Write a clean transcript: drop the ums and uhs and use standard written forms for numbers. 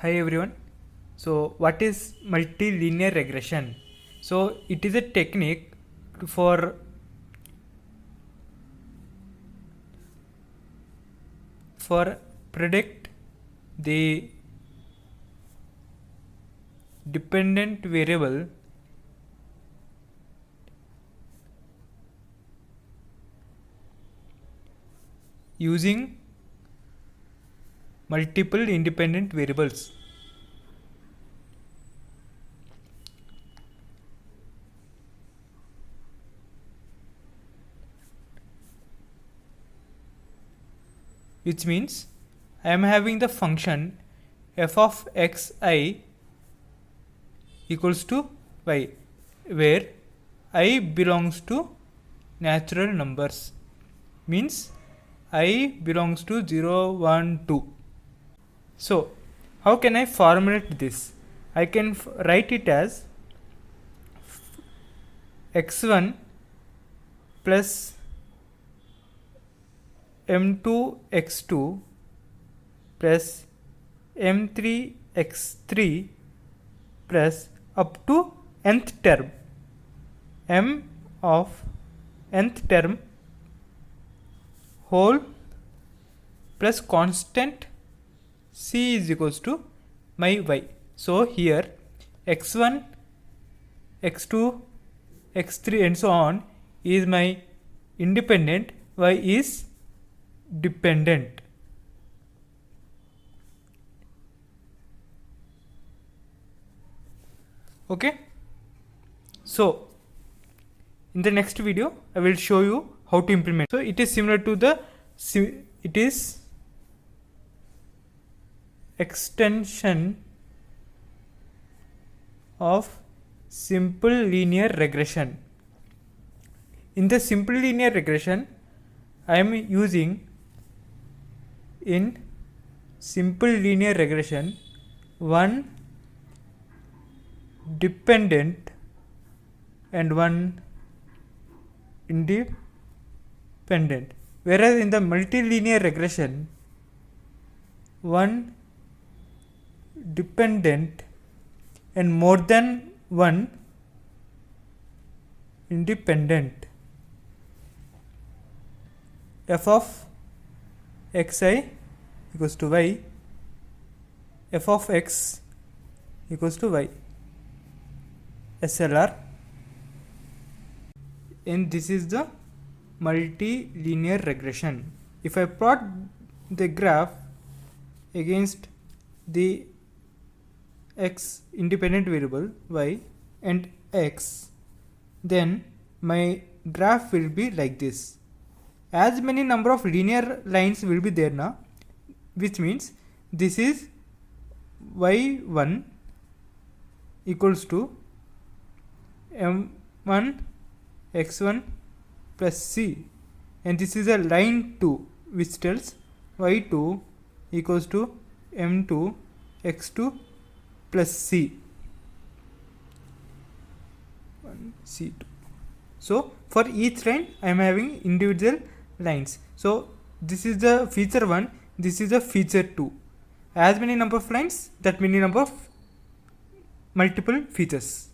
Hi everyone. So what is multilinear regression? So it is a technique for predict the dependent variable using multiple independent variables. Which means I am having the function f of xi equals to y, where I belongs to natural numbers, means I belongs to 0, 1, 2. So how can I formulate this? I can write it as x1 plus m2 x2 plus m3 x3 plus up to nth term, m of nth term whole plus constant c is equals to my y. So here x1, x2, x3 and so on is my independent, y is dependent. Okay, so in the next video I will show you how to implement. So it is similar to the it is extension of simple linear regression. In the simple linear regression, I am using in simple linear regression one dependent and one independent, whereas in the multilinear regression one dependent and more than one independent. F of xi equals to y, f of x equals to y, SLR, and this is the multilinear regression. If I plot the graph against the x independent variable y and x, then my graph will be like this. As many number of linear lines will be there now, which means this is y1 equals to m1 x1 plus c, and this is a line 2 which tells y2 equals to m2 x2 plus c, c2. So for each line I am having individual lines. So this is the feature 1, this is the feature 2. As many number of lines, that many number of multiple features.